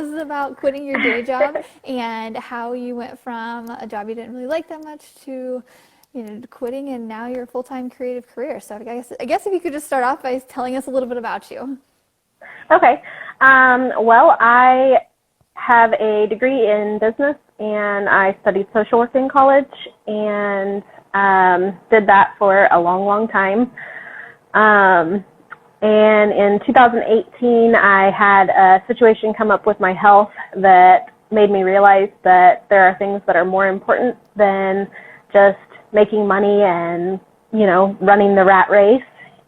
About quitting your day job and how you went from a job you didn't really like that much to, quitting, and now you're a full-time creative career. So I guess if you could just start off by telling us a little bit about you. Okay. Well, I have a degree in business, and I studied social work in college, and did that for a long, long time. And in 2018, I had a situation come up with my health that made me realize that there are things that are more important than just making money and, running the rat race.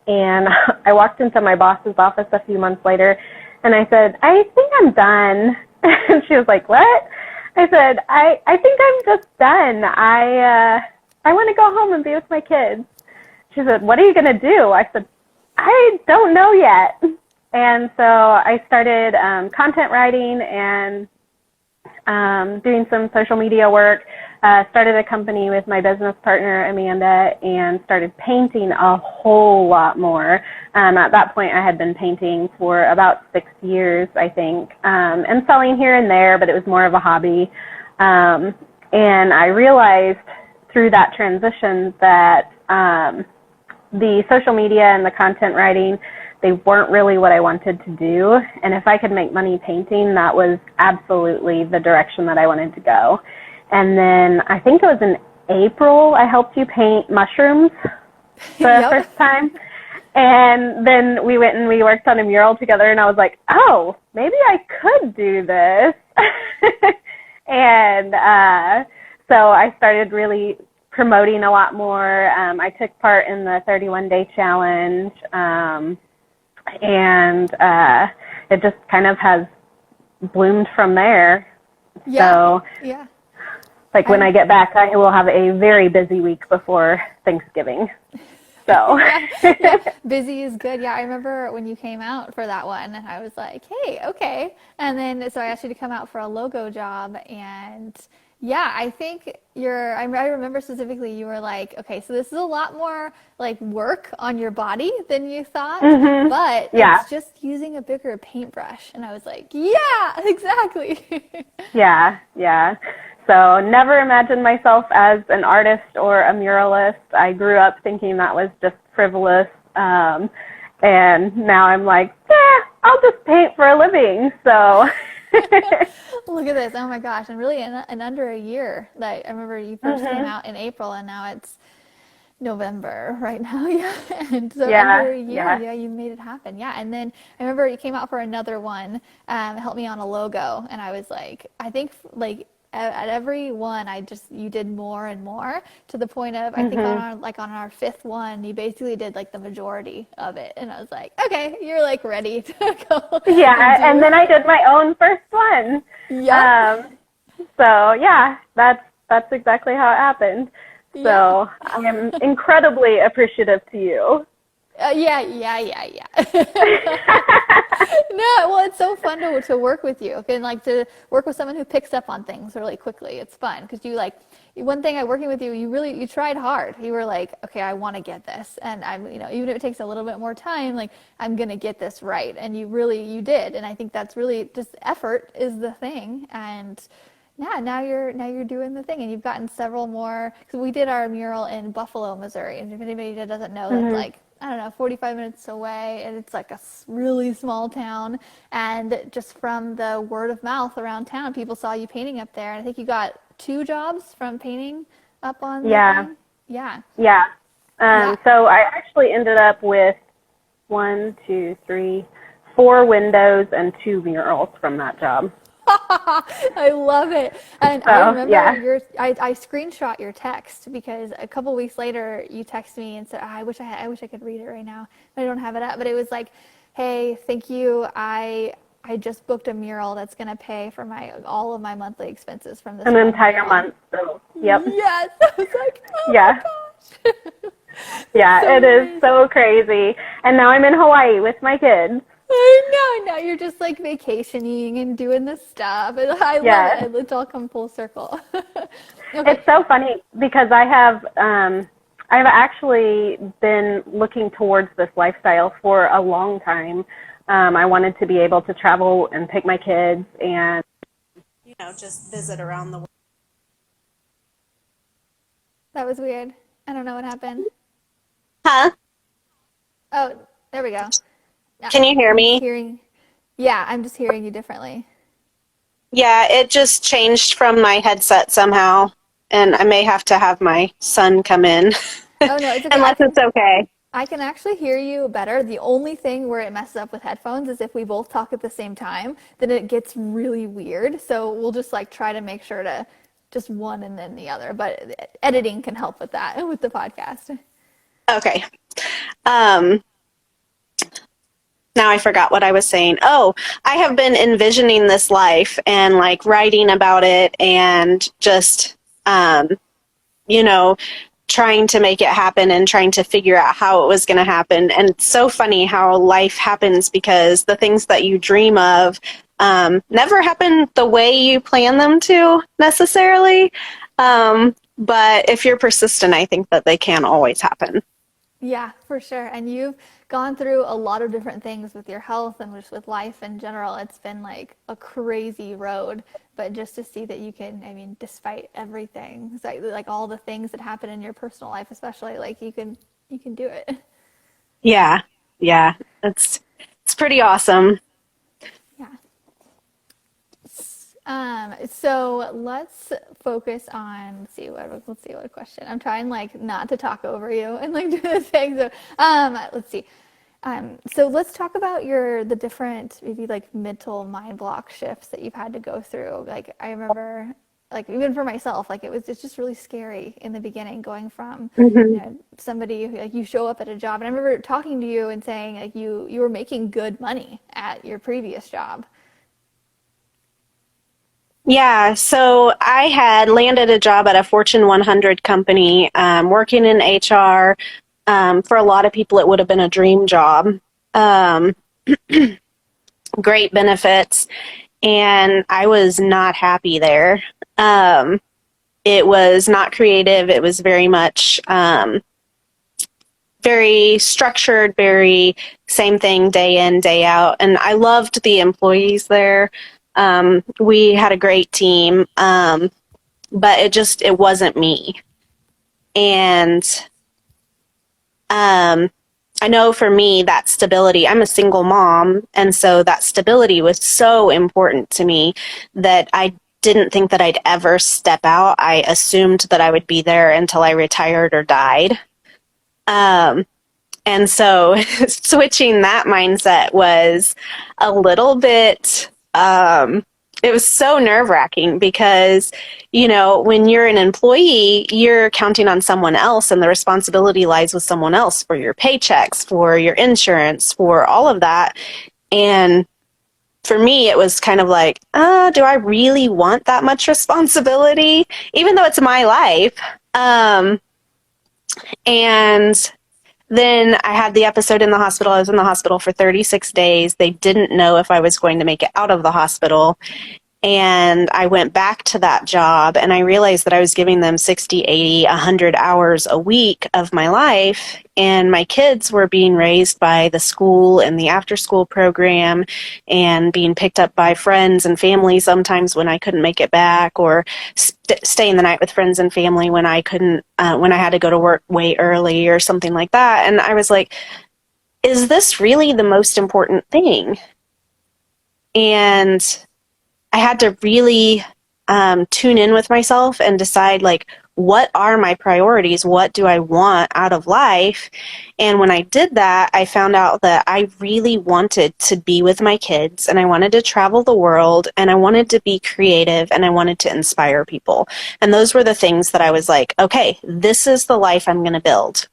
And I walked into my boss's office a few months later, and I said, I think I'm done. And she was like, what? I said, I think I'm just done. I want to go home and be with my kids. She said, what are you going to do? I said, I don't know yet. And so I started content writing and doing some social media work, started a company with my business partner, Amanda, and started painting a whole lot more. At that point, I had been painting for about 6 years, I think, and selling here and there, but it was more of a hobby. And I realized through that transition that the social media and the content writing, they weren't really what I wanted to do. And if I could make money painting, that was absolutely the direction that I wanted to go. And then I think it was in April, I helped you paint mushrooms for the first time. And then we went and we worked on a mural together, and I was like, oh, maybe I could do this. And so I started really promoting a lot more. I took part in the 31-day challenge, and it just kind of has bloomed from there. So, when I get back, I will have a very busy week before Thanksgiving. So busy is good. Yeah, I remember when you came out for that one, and I was like, hey, okay. And then so I asked you to come out for a logo job, and I think I remember specifically you were like, okay, so this is a lot more like work on your body than you thought, but it's just using a bigger paintbrush. And I was like, yeah, exactly. Yeah. So never imagined myself as an artist or a muralist. I grew up thinking that was just frivolous. And now I'm like, I'll just paint for a living. So look at this. Oh my gosh. And really in under a year. Like I remember you first came out in April, and now it's November right now. And so under a year, you made it happen. And then I remember you came out for another one, helped me on a logo, and I was like, I think like at every one, you did more and more, to the point of, I think on our fifth one, you basically did like the majority of it. And I was like, okay, you're like ready to go. And then I did my own first one. So that's exactly how it happened. So I am incredibly appreciative to you. Yeah. No, well, it's so fun to work with you, and like to work with someone who picks up on things really quickly. It's fun because one thing working with you, you tried hard. You were like, okay, I want to get this, and I'm, even if it takes a little bit more time, like I'm gonna get this right, and you did, and I think that's really just effort is the thing, and. Yeah, now you're doing the thing, and you've gotten several more. Because we did our mural in Buffalo, Missouri, and if anybody that doesn't know, that's like, I don't know, 45 minutes away, and it's like a really small town. And just from the word of mouth around town, people saw you painting up there, and I think you got 2 jobs from painting up on the thing. So I actually ended up with 4 windows and 2 murals from that job. I love it. And I remember I screenshot your text, because a couple weeks later you texted me and said, I wish I could read it right now. I don't have it up, but it was like, hey, thank you. I just booked a mural that's going to pay for all of my monthly expenses from this. An entire month. So, yep. Yes. I was like, oh my gosh. It is so crazy. And now I'm in Hawaii with my kids. I know. Now you're just like vacationing and doing this stuff. I love it. It's all come full circle. Okay. It's so funny because I've actually been looking towards this lifestyle for a long time. I wanted to be able to travel and pick my kids and, just visit around the world. That was weird. I don't know what happened. Huh? Oh, there we go. Can you hear I'm just me? hearing, yeah, I'm just hearing you differently. Yeah, it just changed from my headset somehow, and I may have to have my son come in, Oh no, it's okay. unless it's okay. I can actually hear you better. The only thing where it messes up with headphones is if we both talk at the same time, then it gets really weird. So we'll just like try to make sure to just one and then the other. But editing can help with that with the podcast. Okay. Um, Now I forgot what I was saying. Oh, I have been envisioning this life and like writing about it and just, um, you know, trying to make it happen and trying to figure out how it was going to happen. And it's so funny how life happens because the things that you dream of never happen the way you plan them to necessarily. But if you're persistent, I think that they can always happen. Yeah, for sure. And you've gone through a lot of different things with your health and just with life in general. It's been like a crazy road. But just to see that you can, I mean, despite everything, it's like all the things that happen in your personal life, especially, like you can do it. Yeah. Yeah. It's pretty awesome. Yeah. So let's focus on, let's see what question. I'm trying like not to talk over you and like do the thing. So let's see. So let's talk about the different maybe like mental mind block shifts that you've had to go through. Like I remember, like even for myself, like it's just really scary in the beginning going from, Hmm. somebody who like you show up at a job, and I remember talking to you and saying like you were making good money at your previous job. Yeah, so I had landed a job at a Fortune 100 company, working in HR. For a lot of people, it would have been a dream job. Um, Great benefits, and I was not happy there. It was not creative. It was very much very structured, very same thing day in, day out. And I loved the employees there. We had a great team, but it wasn't me. And um, I know for me, that stability, I'm a single mom. And so that stability was so important to me that I didn't think that I'd ever step out. I assumed that I would be there until I retired or died. Um, And so switching that mindset was a little bit, it was so nerve wracking because, when you're an employee, you're counting on someone else and the responsibility lies with someone else for your paychecks, for your insurance, for all of that. And for me, it was kind of like, do I really want that much responsibility? Even though it's my life. And then I had the episode in the hospital. I was in the hospital for 36 days. They didn't know if I was going to make it out of the hospital. And I went back to that job and I realized that I was giving them 60, 80, 100 hours a week of my life. And my kids were being raised by the school and the after school program and being picked up by friends and family sometimes when I couldn't make it back, or staying the night with friends and family when I couldn't, when I had to go to work way early or something like that. And I was like, is this really the most important thing? And I had to really tune in with myself and decide, like, what are my priorities? What do I want out of life? And when I did that, I found out that I really wanted to be with my kids and I wanted to travel the world and I wanted to be creative and I wanted to inspire people. And those were the things that I was like, okay, this is the life I'm going to build.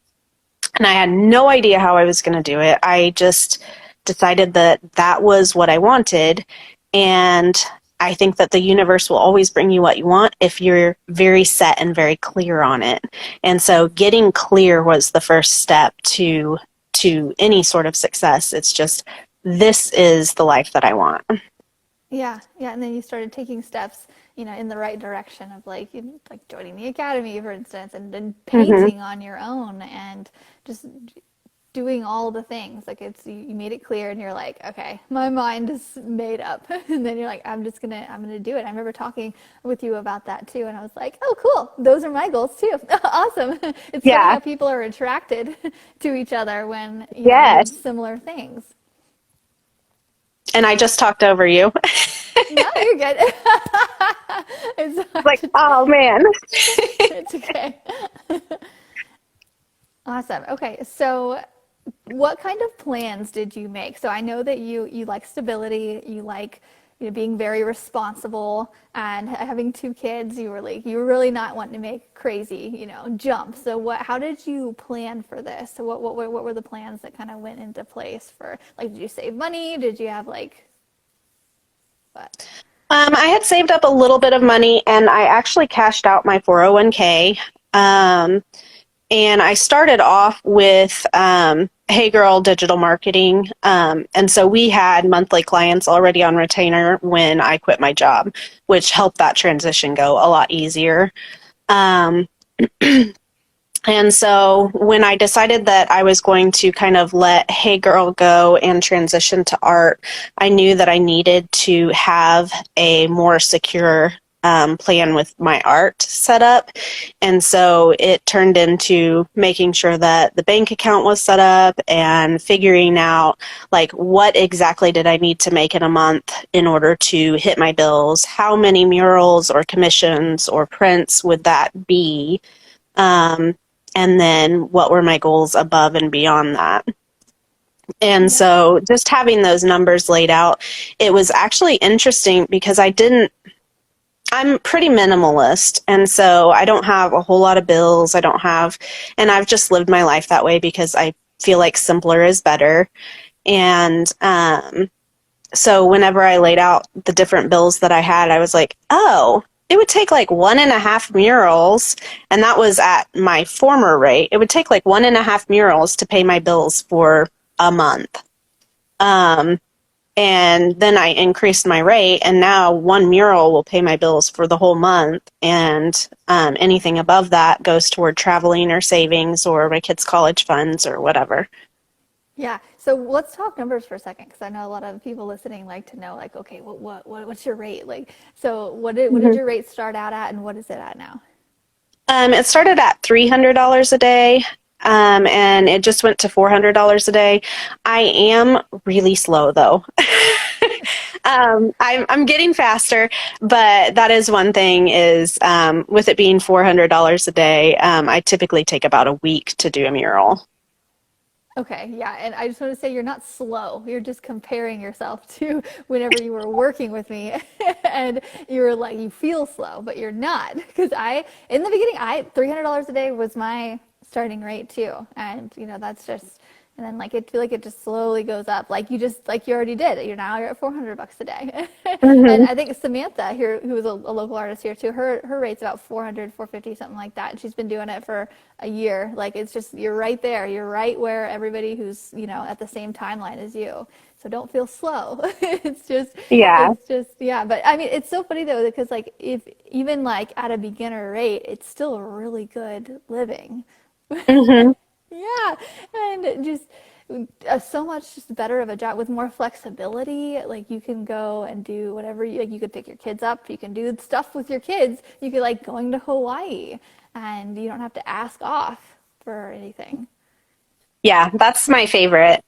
And I had no idea how I was going to do it. I just decided that that was what I wanted. And I think that the universe will always bring you what you want if you're very set and very clear on it. And so getting clear was the first step to any sort of success. It's just, this is the life that I want. Yeah, yeah, and then you started taking steps, in the right direction of like joining the academy, for instance, and then Hmm. painting on your own, and just doing all the things. Like it's you made it clear and you're like, okay, my mind is made up. And then you're like, I'm gonna do it. I remember talking with you about that too, and I was like, oh cool, those are my goals too. Awesome. It's funny Yeah. how people are attracted to each other when, you have Yes. similar things. And I just talked over you. No, you're good. Like, oh man. It's okay. Awesome. Okay, so what kind of plans did you make? So I know that you like stability, you like being very responsible, and having two kids. You were really not wanting to make crazy jumps. So how did you plan for this? So what were the plans that kind of went into place for, like, did you save money? Did you have like what? I had saved up a little bit of money and I actually cashed out my 401k. And I started off with Hey Girl Digital Marketing. And so we had monthly clients already on retainer when I quit my job, which helped that transition go a lot easier. Um, and so when I decided that I was going to kind of let Hey Girl go and transition to art, I knew that I needed to have a more secure plan with my art set up. And so it turned into making sure that the bank account was set up and figuring out like what exactly did I need to make in a month in order to hit my bills, how many murals or commissions or prints would that be, and then what were my goals above and beyond that. And Yeah. so just having those numbers laid out, it was actually interesting because I'm pretty minimalist. And so I don't have a whole lot of bills. And I've just lived my life that way because I feel like simpler is better. And so whenever I laid out the different bills that I had, I was like, oh, it would take like 1.5 murals. And that was at my former rate. It would take like 1.5 murals to pay my bills for a month. And then I increased my rate, and now one mural will pay my bills for the whole month. And anything above that goes toward traveling or savings or my kids' college funds or whatever. Yeah. So let's talk numbers for a second, because I know a lot of people listening like to know, like, okay, what's your rate? Like, so what did your rate start out at, and what is it at now? It started at $300 a day, and it just went to $400 a day. I am really slow though. I'm getting faster, but that is one thing is with it being $400 a day, I typically take about a week to do a mural. Okay, yeah, and I just want to say you're not slow. You're just comparing yourself to whenever you were working with me, and you were like, you feel slow, but you're not. Because in the beginning, $300 a day was my starting rate too, and that's just, and then like it feel like it just slowly goes up, like you already did. You're at $400 a day, and Hmm. I think Samantha here, who is a local artist here too, her rate's about 400, 450, something like that, and she's been doing it for a year. Like it's just you're right there. You're right where everybody who's at the same timeline as you. So don't feel slow. Yeah. It's just yeah. But I mean, it's so funny though because like if even like at a beginner rate, it's still a really good living. Hmm. Yeah, and just so much just better of a job with more flexibility. Like you can go and do whatever like you could pick your kids up. You can do stuff with your kids. You could like going to Hawaii, and you don't have to ask off for anything. Yeah, that's my favorite.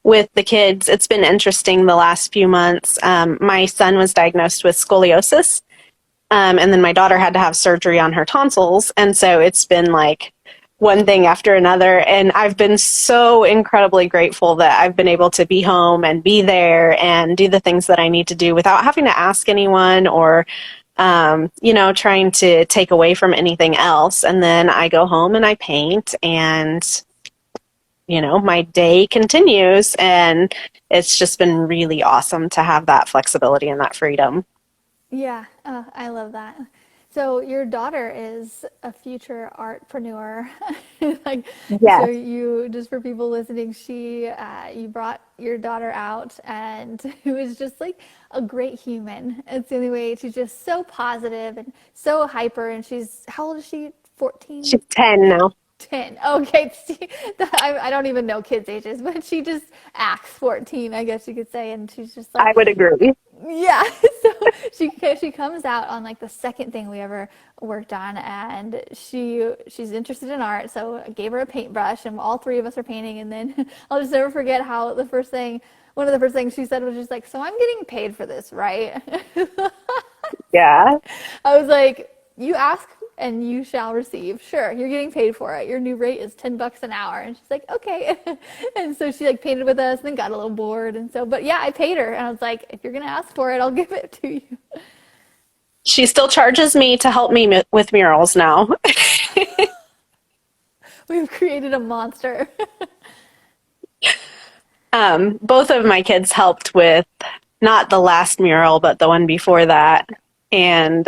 With the kids, it's been interesting the last few months. My son was diagnosed with scoliosis, and then my daughter had to have surgery on her tonsils. And so it's been like one thing after another. And I've been so incredibly grateful that I've been able to be home and be there and do the things that I need to do without having to ask anyone or, trying to take away from anything else. And then I go home and I paint and, my day continues. And it's just been really awesome to have that flexibility and that freedom. Yeah, I love that. So your daughter is a future artpreneur. Like, so Yes. you, just for people listening, you brought your daughter out, and who is just like a great human. It's the only way. She's just so positive and so hyper. And how old is she? 14? She's 10 now. 10. Okay, see, I don't even know kids' ages, but she just acts 14, I guess you could say, and she's just I like, would agree. yeah. So she comes out on like the second thing we ever worked on, and she's interested in art, so I gave her a paintbrush, and all three of us are painting, and then I'll just never forget how one of the first things she said was just like, "So I'm getting paid for this, right?" Yeah. I was like, you ask and you shall receive. Sure, you're getting paid for it. Your new rate is $10 an hour. And she's like, okay. And so she like painted with us and then got a little bored. And so, but yeah, I paid her. And I was like, if you're going to ask for it, I'll give it to you. She still charges me to help me with murals now. We've created a monster. Both of my kids helped with not the last mural, but the one before that. And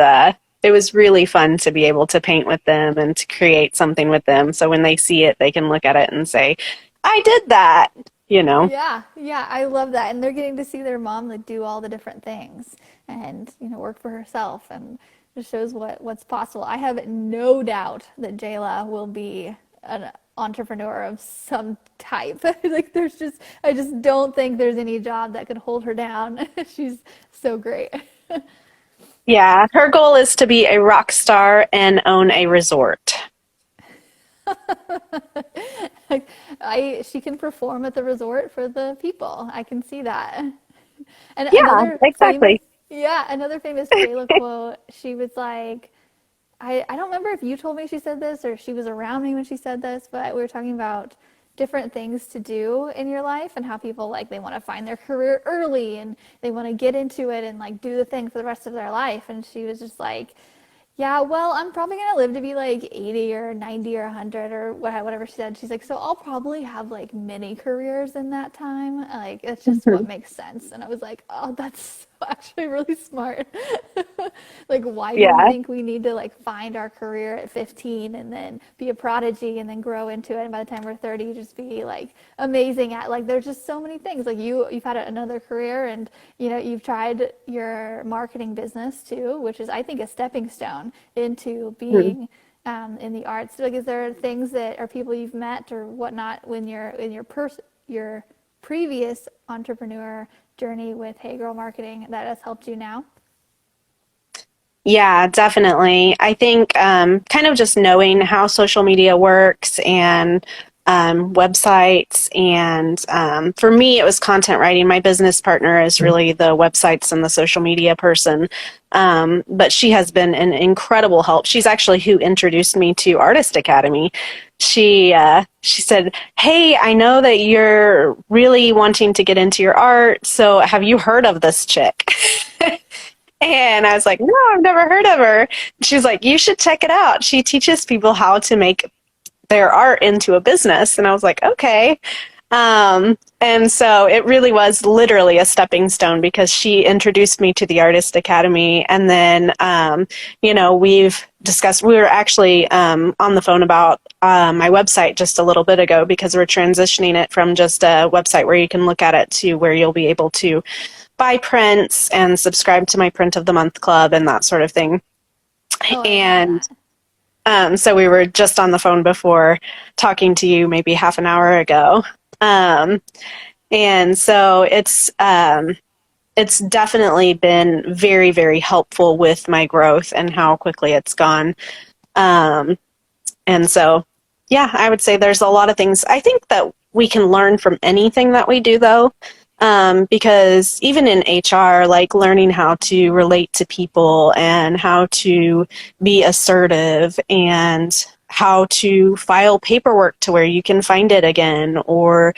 it was really fun to be able to paint with them and to create something with them. So when they see it, they can look at it and say, I did that, you know? Yeah, yeah, I love that. And they're getting to see their mom like do all the different things and, work for herself and just shows what's possible. I have no doubt that Jayla will be an entrepreneur of some type. Like I just don't think there's any job that could hold her down. She's so great. Yeah, her goal is to be a rock star and own a resort. She can perform at the resort for the people. I can see that. And Yeah, exactly. another famous Jayla quote. She was like, I don't remember if you told me she said this or she was around me when she said this, but we were talking about different things to do in your life and how people like they want to find their career early and they want to get into it and like do the thing for the rest of their life. And she was just like, yeah, well, I'm probably gonna live to be like 80 or 90 or 100 or whatever she said. She's like, so I'll probably have like many careers in that time. Like, it's just what makes sense. And I was like, oh, that's actually really smart. Like, why do we Yeah. think we need to like find our career at 15 and then be a prodigy and then grow into it? And by the time we're 30, just be like amazing at like, there's just so many things. Like you've had another career and you've tried your marketing business too, which is I think a stepping stone into being in the arts. Like, is there things that are people you've met or whatnot when you're in your previous entrepreneur journey with Hey Girl Marketing that has helped you now? Yeah, definitely. I think kind of just knowing how social media works and websites. And for me, it was content writing. My business partner is really the websites and the social media person. But she has been an incredible help. She's actually who introduced me to Artist Academy. She said, "Hey, I know that you're really wanting to get into your art. So have you heard of this chick?" And I was like, no, I've never heard of her. She's like, you should check it out. She teaches people how to make their art into a business. And I was like, okay. And so it really was literally a stepping stone because she introduced me to the Artist Academy. And then, we've discussed, we were actually on the phone about my website just a little bit ago because we're transitioning it from just a website where you can look at it to where you'll be able to buy prints and subscribe to my print of the month club and that sort of thing. Oh, I And love that. so we were just on the phone before talking to you maybe half an hour ago. And so it's definitely been very, very helpful with my growth and how quickly it's gone. And so, yeah, I would say there's a lot of things. I think that we can learn from anything that we do, though. Because even in HR, like learning how to relate to people and how to be assertive and how to file paperwork to where you can find it again or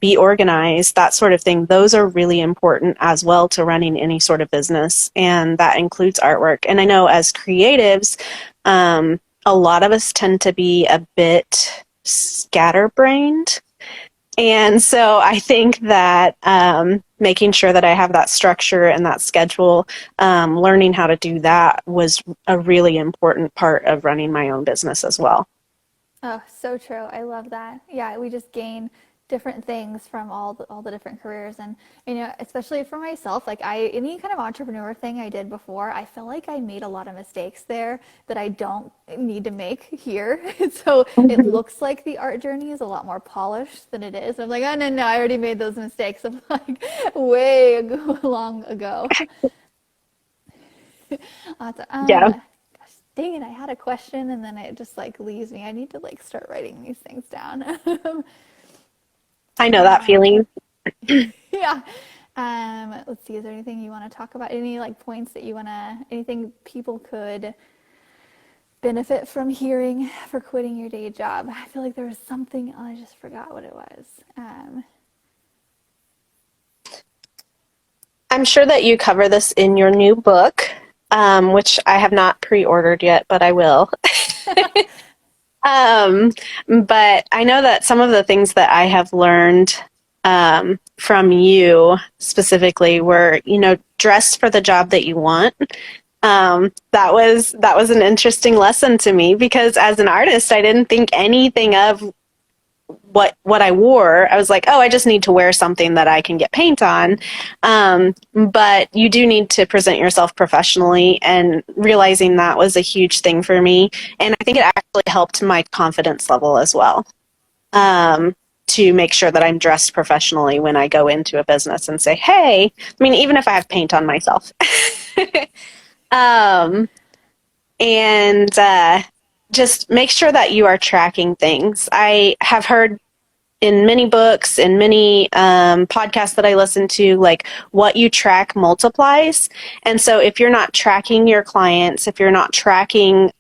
be organized, that sort of thing, those are really important as well to running any sort of business. And that includes artwork. And I know as creatives, a lot of us tend to be a bit scatterbrained. And so I think that making sure that I have that structure and that schedule, learning how to do that was a really important part of running my own business as well. Oh, so true. I love that. Yeah, we just gain different things from all the different careers. And especially for myself, like any kind of entrepreneur thing I did before, I feel like I made a lot of mistakes there that I don't need to make here. So it Mhm. looks like the art journey is a lot more polished than it is. I'm like, oh no, I already made those mistakes. I'm like long ago. Awesome. Yeah, Gosh, dang it, I had a question and then it just like leaves me. I need to like start writing these things down. I know that um, feeling. yeah. Let's see, is there anything you want to talk about? Any like points that you want to, anything people could benefit from hearing for quitting your day job? I feel like there was something, oh, I just forgot what it was. I'm sure that you cover this in your new book, which I have not pre-ordered yet, but I will. Um, but I know that some of the things that I have learned from you specifically were, dress for the job that you want. That was an interesting lesson to me because as an artist, I didn't think anything of what I wore. I was like, oh, I just need to wear something that I can get paint on. But you do need to present yourself professionally, and realizing that was a huge thing for me. And I think it actually helped my confidence level as well. To make sure that I'm dressed professionally when I go into a business and say, hey, I mean, even if I have paint on myself. um, and just make sure that you are tracking things. I have heard in many books and many podcasts that I listen to, like what you track multiplies. And so if you're not tracking your clients, if you're not tracking,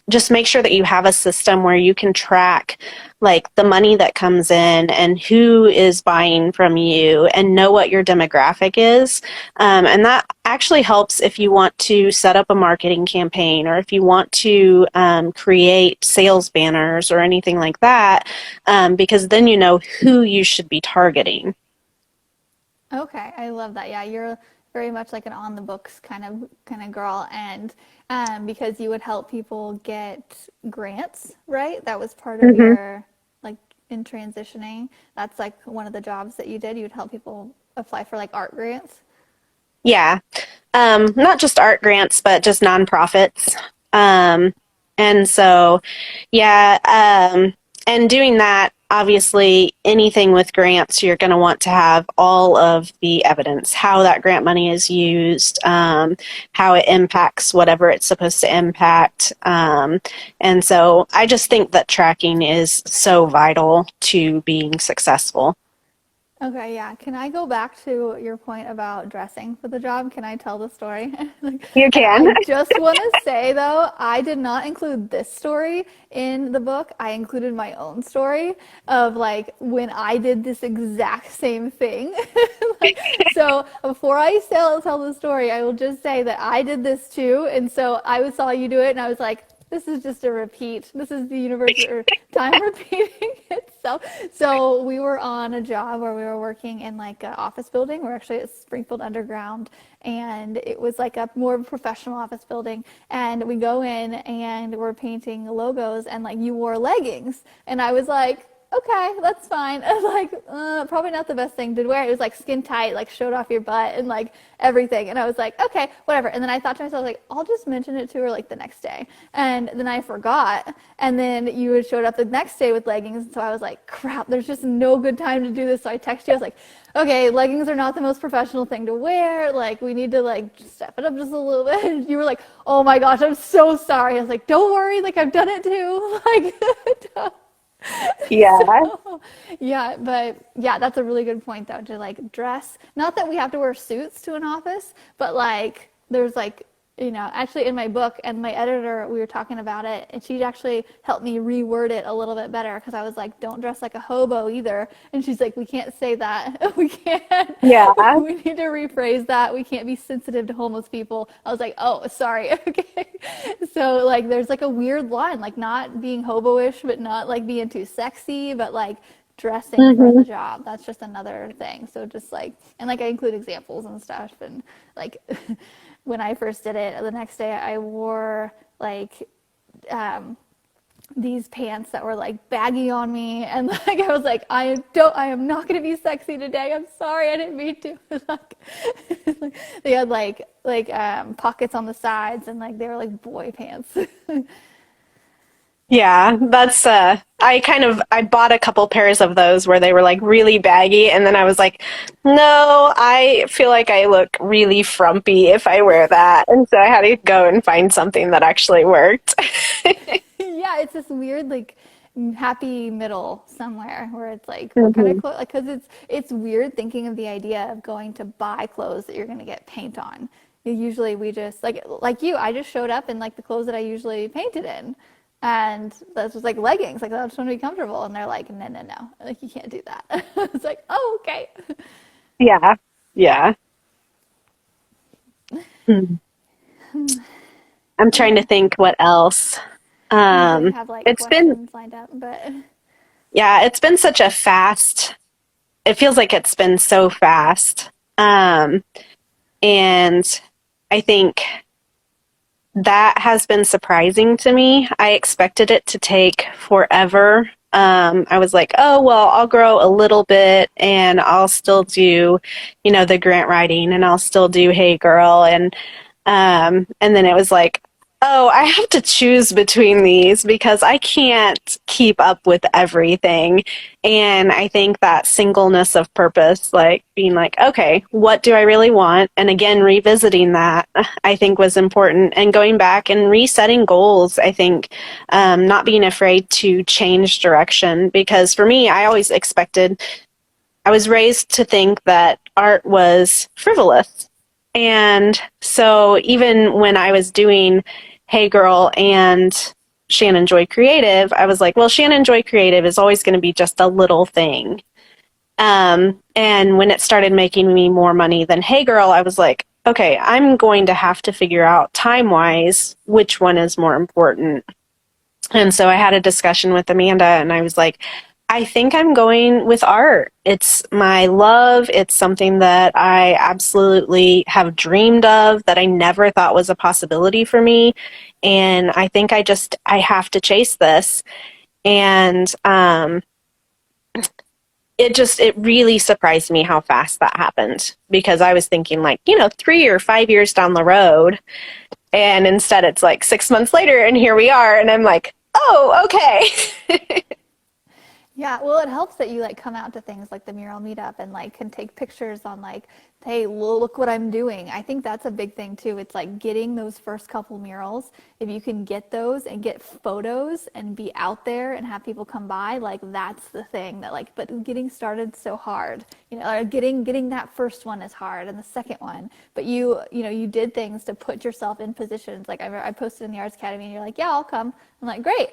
just make sure that you have a system where you can track like the money that comes in and who is buying from you and know what your demographic is. And that actually helps if you want to set up a marketing campaign or if you want to create sales banners or anything like that, because then you know who you should be targeting. Okay, I love that. Yeah, you're very much like an on the books kind of girl, and because you would help people get grants, right? That was part of Mm-hmm. your like in transitioning. That's like one of the jobs that you did. You would help people apply for like art grants. Yeah. Not just art grants, but just nonprofits. Um, and so, yeah, and doing that, obviously, anything with grants, you're going to want to have all of the evidence, how that grant money is used, how it impacts whatever it's supposed to impact. And so I just think that tracking is so vital to being successful. Okay, yeah. Can I go back to your point about dressing for the job? Can I tell the story? Like, You and can. I just want to say though, I did not include this story in the book. I included my own story of like when I did this exact same thing. Like, so before I tell the story, I will just say that I did this too, and so saw you do it, and I was like, this is just a repeat. This is the universe or time repeating itself. So we were on a job where we were working in like an office building. We're actually at Springfield Underground, and it was like a more professional office building. And we go in and we're painting logos, and like you wore leggings, and I was like, okay, that's fine. I was like, probably not the best thing to wear. It was like skin tight, like showed off your butt and like everything. And I was like, okay, whatever. And then I thought to myself, like, I'll just mention it to her like the next day. And then I forgot. And then you had showed up the next day with leggings. And so I was like, crap, there's just no good time to do this. So I texted you. I was like, okay, leggings are not the most professional thing to wear. Like, we need to like step it up just a little bit. And you were like, oh my gosh, I'm so sorry. I was like, don't worry. Like, I've done it too. Like, Yeah. so, yeah, but yeah, that's a really good point though, to like dress. Not that we have to wear suits to an office, but like there's like, actually in my book and my editor, we were talking about it and she actually helped me reword it a little bit better because I was like, don't dress like a hobo either. And she's like, we can't say that. We can't, Yeah. we need to rephrase that. We can't be sensitive to homeless people. I was like, oh, sorry. Okay. So like there's like a weird line, like not being hobo-ish, but not like being too sexy, but like dressing for Hmm. the job. That's just another thing. So just like, and like I include examples and stuff. And like when I first did it, the next day I wore like these pants that were like baggy on me, and like I was like, I am not gonna be sexy today. I'm sorry, I didn't mean to. They had pockets on the sides, and like they were like boy pants. Yeah, that's I bought a couple pairs of those where they were like really baggy, and then I was like, no, I feel like I look really frumpy if I wear that. And so I had to go and find something that actually worked. Yeah, it's this weird like happy middle somewhere where it's like what kind of Hmm. clothes, like, because it's weird thinking of the idea of going to buy clothes that you're going to get paint on. Usually we just like you, I just showed up in like the clothes that I usually painted in, and that's just like leggings, like I just want to be comfortable, and they're like, no, no, no, like you can't do that. It's like, oh, okay. Yeah. Yeah. Hmm. I'm trying to Yeah, think what else. I usually Um, have like it's been, questions lined up, but yeah, it's been such a fast, it feels like it's been so fast. And I think that has been surprising to me. I expected it to take forever. I was like, oh, well, I'll grow a little bit and I'll still do, the grant writing and I'll still do Hey Girl. And then it was like, oh, I have to choose between these because I can't keep up with everything. And I think that singleness of purpose, like being like, okay, what do I really want? And again, revisiting that, I think was important. And going back and resetting goals, I think, not being afraid to change direction. Because for me, I was raised to think that art was frivolous. And so even when I was doing Hey Girl and Shannon Joy Creative, I was like, well, Shannon Joy Creative is always going to be just a little thing. And when it started making me more money than Hey Girl, I was like, okay, I'm going to have to figure out time wise which one is more important. And so I had a discussion with Amanda and I was like, I think I'm going with art. It's my love. It's something that I absolutely have dreamed of that I never thought was a possibility for me. And I think I have to chase this. And it really surprised me how fast that happened because I was thinking like, 3 or 5 years down the road. And instead it's like 6 months later and here we are. And I'm like, oh, okay. yeah, well, it helps that you like come out to things like the mural meetup and like can take pictures on like, hey, look what I'm doing. I think that's a big thing too. It's like getting those first couple murals. If you can get those and get photos and be out there and have people come by, like that's the thing that like, but getting started so hard, or getting that first one is hard and the second one. But you did things to put yourself in positions. Like I posted in the Arts Academy and you're like, yeah, I'll come. I'm like, great.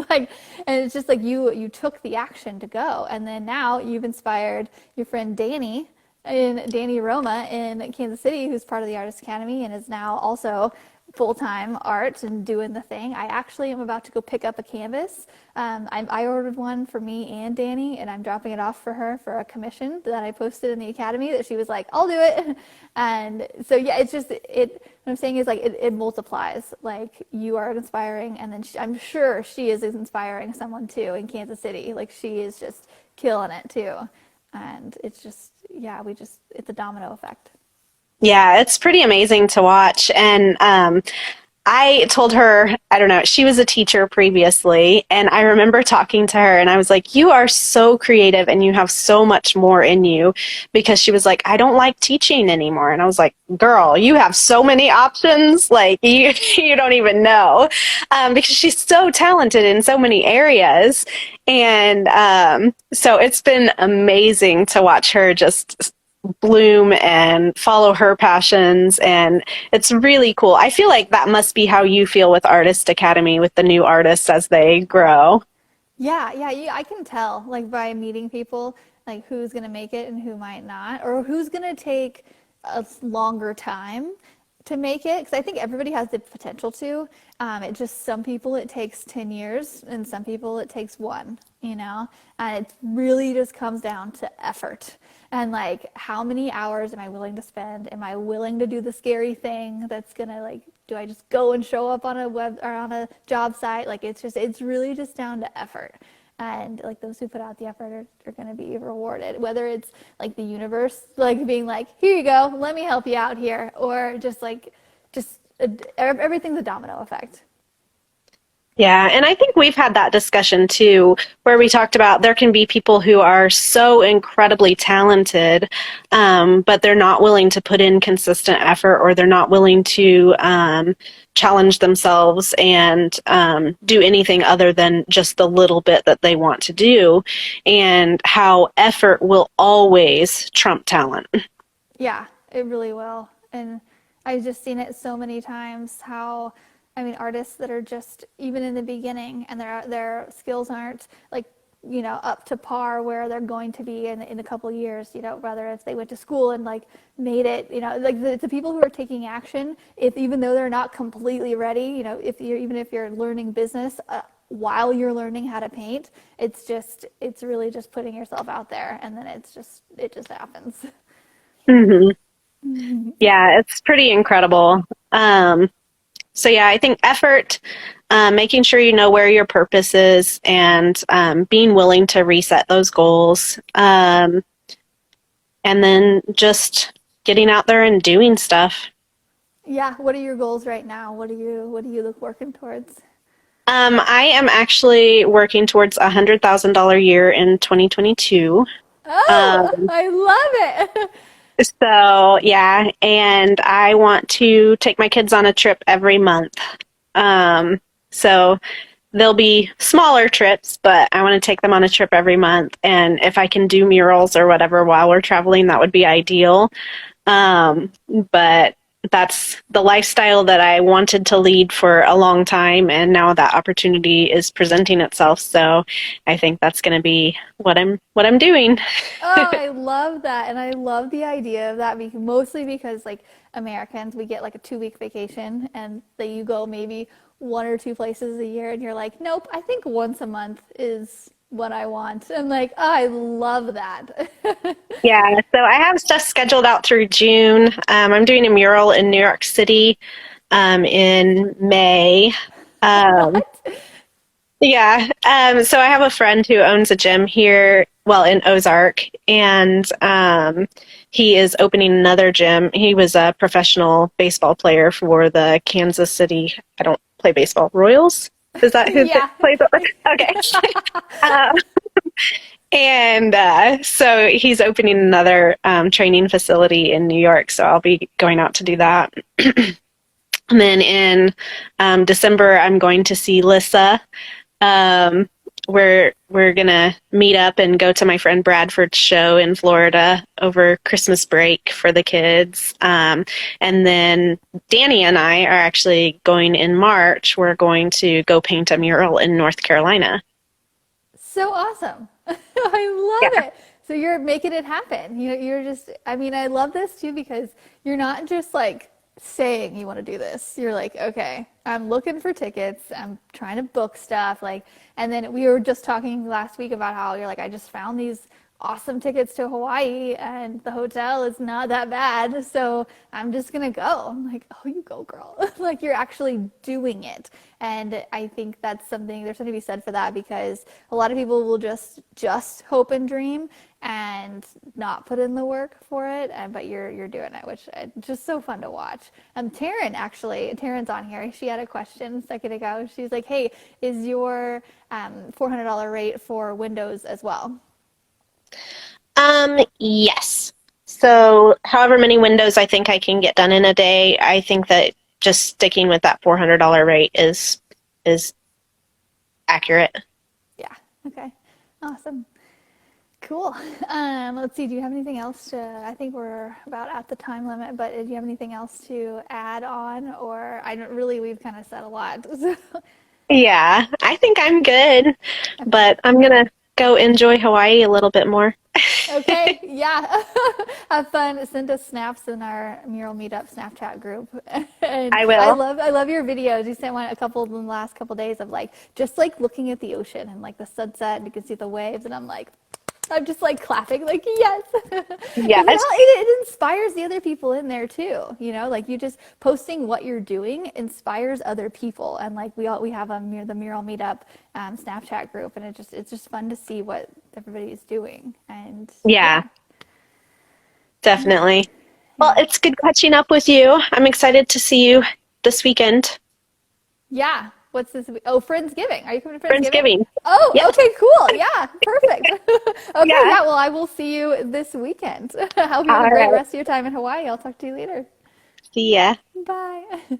Like, and it's just like you took the action to go. And then now you've inspired your friend Danny Roma in Kansas City, who's part of the Artist Academy and is now also full-time art and doing the thing. I actually am about to go pick up a canvas. I ordered one for me and Danny, and I'm dropping it off for her for a commission that I posted in the Academy that she was like, I'll do it. And so, yeah, it's just, what I'm saying is like, it multiplies. Like you are inspiring, and then I'm sure she is inspiring someone too in Kansas City. Like she is just killing it too. And it's just, yeah, it's a domino effect. Yeah, it's pretty amazing to watch. And I told her, I don't know, she was a teacher previously. And I remember talking to her and I was like, you are so creative and you have so much more in you. Because she was like, I don't like teaching anymore. And I was like, girl, you have so many options. Like, you don't even know. Because she's so talented in so many areas. And so it's been amazing to watch her just bloom and follow her passions, and it's really cool. I feel like that must be how you feel with Artist Academy with the new artists as they grow. Yeah, I can tell like by meeting people like who's gonna make it and who might not, or who's gonna take a longer time to make it, because I think everybody has the potential to. It just, some people it takes 10 years and some people it takes one, you know? And it really just comes down to effort. And like, how many hours am I willing to spend? Am I willing to do the scary thing that's gonna like, do I just go and show up on a web or on a job site? Like, it's really just down to effort. And like those who put out the effort are going to be rewarded, whether it's like the universe like being like, here you go, let me help you out here, or just like just everything's a domino effect. Yeah, and I think we've had that discussion too, where we talked about there can be people who are so incredibly talented, but they're not willing to put in consistent effort, or they're not willing to challenge themselves and do anything other than just the little bit that they want to do, and how effort will always trump talent. Yeah, it really will. And I've just seen it so many times how, I mean, artists that are just even in the beginning and their skills aren't like, you know, up to par where they're going to be in a couple of years, you know, rather if they went to school and like made it, you know, like the people who are taking action, if even though they're not completely ready, you know, if you're, even if you're learning business, while you're learning how to paint, it's really just putting yourself out there, and then it just happens. Hmm. Yeah, it's pretty incredible. So yeah, I think effort, making sure you know where your purpose is, and being willing to reset those goals, and then just getting out there and doing stuff. Yeah. What are your goals right now? What do you look working towards? I am actually working towards $100,000 year in 2022. Oh, Um, I love it. so yeah, and I want to take my kids on a trip every month. So they'll be smaller trips, but I want to take them on a trip every month. And if I can do murals or whatever while we're traveling, that would be ideal. But that's the lifestyle that I wanted to lead for a long time, and now that opportunity is presenting itself. So I think that's going to be what I'm doing. Oh, I love that. And I love the idea of that mostly because like Americans, we get like a 2 week vacation and that you go maybe one or two places a year and you're like, nope, I think once a month is what I want. I'm like, oh, I love that. Yeah, so I have stuff scheduled out through June. I'm doing a mural in New York City in May. Um, What? yeah, so I have a friend who owns a gym here, well, in Ozark, and he is opening another gym. He was a professional baseball player for the Kansas City, I don't play baseball, Royals? Is that who Yeah. plays it? Okay. Uh, And so he's opening another training facility in New York, so I'll be going out to do that. And then in December, I'm going to see Lissa. We're gonna meet up and go to my friend Bradford's show in Florida over Christmas break for the kids. And then Danny and I are actually going in March. We're going to go paint a mural in North Carolina. So awesome. I Yeah. love it. So you're making it happen. You're just, I mean, I love this too because you're not just like saying you want to do this. You're like, okay, I'm looking for tickets. I'm trying to book stuff. Like, and then we were just talking last week about how you're like, I just found these awesome tickets to Hawaii and the hotel is not that bad. So I'm just going to go. I'm like, oh, you go, girl. Like you're actually doing it. And I think that's something, there's something to be said for that because a lot of people will just hope and dream and not put in the work for it. But you're doing it, which is just so fun to watch. Taryn's on here. She had a question a second ago. She's like, hey, is your $400 rate for windows as well? Yes. So however many windows I think I can get done in a day, I think that just sticking with that $400 rate is accurate. Yeah. Okay. Awesome. Cool. Let's see. Do you have anything else to? I think we're about at the time limit, but do you have anything else to add on? Or I don't really. We've kind of said a lot. So, Yeah, I think I'm good, okay. but I'm gonna go enjoy Hawaii a little bit more. Okay, yeah. Have fun. Send us snaps in our Mural Meetup Snapchat group. And I will. I love your videos. You sent one a couple in the last couple days of like just like looking at the ocean and like the sunset and you can see the waves and I'm just like clapping like yes. Because Yes. it inspires the other people in there too, you know, like you just posting what you're doing inspires other people. And like we have the Mural Meetup Snapchat group and it's just fun to see what everybody is doing. And Yeah, definitely. Well, it's good catching up with you. I'm excited to see you this weekend. yeah. What's this? Oh, Friendsgiving. Are you coming to Friendsgiving? Friendsgiving. Oh, Yep. okay, cool. Yeah, perfect. Okay, Yeah. yeah, well, I will see you this weekend. I hope you have All a great right. rest of your time in Hawaii. I'll talk to you later. See ya. Bye.